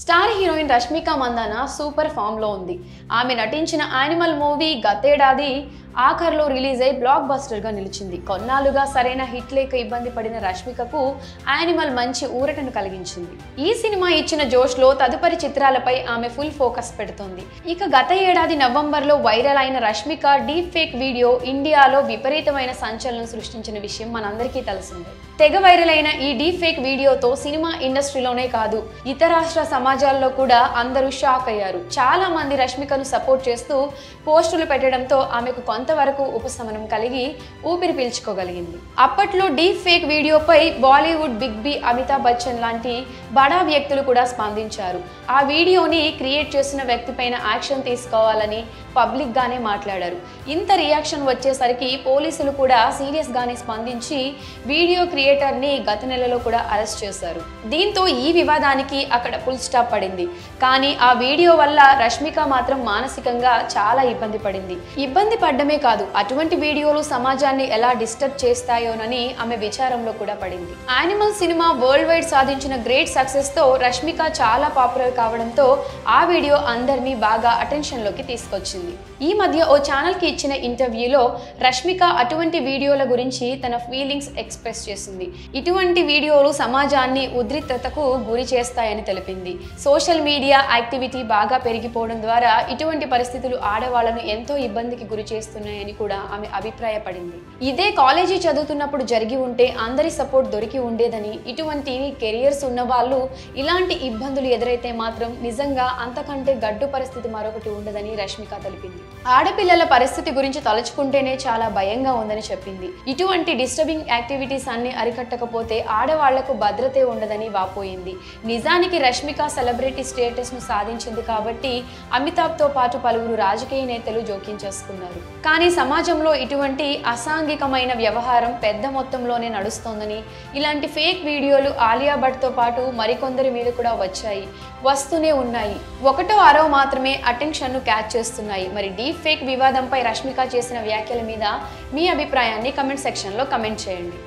Star heroine Rashmika Mandanna super form లో ఉంది. ఆమె నటించిన యానిమల్ మూవీ గతేడాది ఆఖర్లో రిలీజ్ అయి బ్లాక్ బస్టర్ గా నిలిచింది. కొన్నాళ్ళుగా సరైన హిట్ లేక ఇబ్బంది పడిన రష్మికకు యానిమల్ మంచి ఊరటను కలిగించింది. ఈ సినిమా ఇచ్చిన జోష్ లో తదుపరి చిత్రాలపై ఆమె ఫుల్ ఫోకస్ పెడుతోంది. ఇక గత ఏడాది నవంబర్లో వైరల్ అయిన రష్మిక డీప్ ఫేక్ వీడియో ఇండియాలో విపరీతమైన సంచలనం సృష్టించిన విషయం మనందరికీ తెలిసిందే. తెగ వైరల్ అయిన ఈ డీప్ ఫేక్ వీడియోతో సినిమా ఇండస్ట్రీలోనే కాదు ఇతర రాష్ట్ర సమాజాల్లో కూడా అందరూ షాక్ అయ్యారు. చాలా మంది రష్మికను సపోర్ట్ చేస్తూ పోస్టులు పెట్టడంతో ఆమెకు కొంతవరకు ఉపశమనం కలిగి ఊపిరి పీల్చుకోగలిగింది. అప్పట్లో డీప్ ఫేక్ వీడియోపై బాలీవుడ్ బిగ్ బి అమితాబ్ బచ్చన్ లాంటి బడా వ్యక్తులు కూడా స్పందించారు. ఆ వీడియోని క్రియేట్ చేసిన వ్యక్తి పైన యాక్షన్ తీసుకోవాలని పబ్లిక్ గానే మాట్లాడారు. ఇంత రియాక్షన్ వచ్చేసరికి పోలీసులు కూడా సీరియస్ గానే స్పందించి వీడియో క్రియేటర్ ని గత నెలలో కూడా అరెస్ట్ చేశారు. దీంతో ఈ వివాదానికి అక్కడ ఫుల్ స్టాప్ పడింది. కానీ ఆ వీడియో వల్ల రష్మిక మాత్రం మానసికంగా చాలా ఇబ్బంది పడింది. ఇబ్బంది పడ్డమే కాదు, అటువంటి వీడియోలు సమాజాన్ని ఎలా డిస్టర్బ్ చేస్తాయోనని ఆమె విచారంలో కూడా పడింది. యానిమల్ సినిమా వరల్డ్ వైడ్ సాధించిన గ్రేట్ సక్సెస్ తో రష్మిక చాలా పాపులర్ కావడంతో ఆ వీడియో అందరినీ బాగా అటెన్షన్ లోకి తీసుకొచ్చింది. ఈ మధ్య ఓ ఛానల్ కి ఇచ్చిన ఇంటర్వ్యూలో రష్మిక అటువంటి వీడియోల గురించి తన ఫీలింగ్స్ ఎక్స్ప్రెస్ చేసింది. ఇటువంటి వీడియోలు సమాజాన్ని ఉద్రిక్తతకు గురి చేస్తాయని తెలిపింది. సోషల్ మీడియా యాక్టివిటీ బాగా పెరిగిపోవడం ద్వారా ఇటువంటి పరిస్థితులు ఆడవాళ్లను ఎంతో ఇబ్బందికి గురి చేస్తున్నాయని కూడా ఆమె అభిప్రాయపడింది. ఇదే కాలేజీ చదువుతున్నప్పుడు జరిగి ఉంటే అందరి సపోర్ట్ దొరికి ఉండేదని, ఇటువంటి కెరియర్స్ ఉన్న వాళ్ళు ఇలాంటి ఇబ్బందులు ఎదురైతే మాత్రం నిజంగా అంతకంటే గడ్డు పరిస్థితి మరొకటి ఉండదని రష్మిక తెలిపింది. ఆడపిల్లల పరిస్థితి గురించి తలుచుకుంటేనే చాలా భయంగా ఉందని చెప్పింది. ఇటువంటి డిస్టర్బింగ్ యాక్టివిటీస్ అన్ని అరికట్టకపోతే ఆడవాళ్లకు భద్రతే ఉండదని వాపోయింది. నిజానికి రష్మిక సెలబ్రిటీ స్టేటస్ ను సాధించింది కాబట్టి అమితాబ్ తో పాటు పలువురు రాజకీయ నేతలు జోక్యం చేసుకున్నారు. కానీ సమాజంలో ఇటువంటి అసాంఘికమైన వ్యవహారం పెద్ద మొత్తంలోనే నడుస్తోందని, ఇలాంటి ఫేక్ వీడియోలు ఆలియా భట్ తో పాటు మరికొందరి మీద కూడా వస్తూనే ఉన్నాయి. ఒకటో అరో మాత్రమే అటెన్షన్ ను క్యాచ్ చేస్తున్నాయి. మరి డీప్ ఫేక్ వివాదంపై రష్మిక చేసిన వ్యాఖ్యల మీద మీ అభిప్రాయాన్ని కమెంట్ సెక్షన్ లో కమెంట్ చేయండి.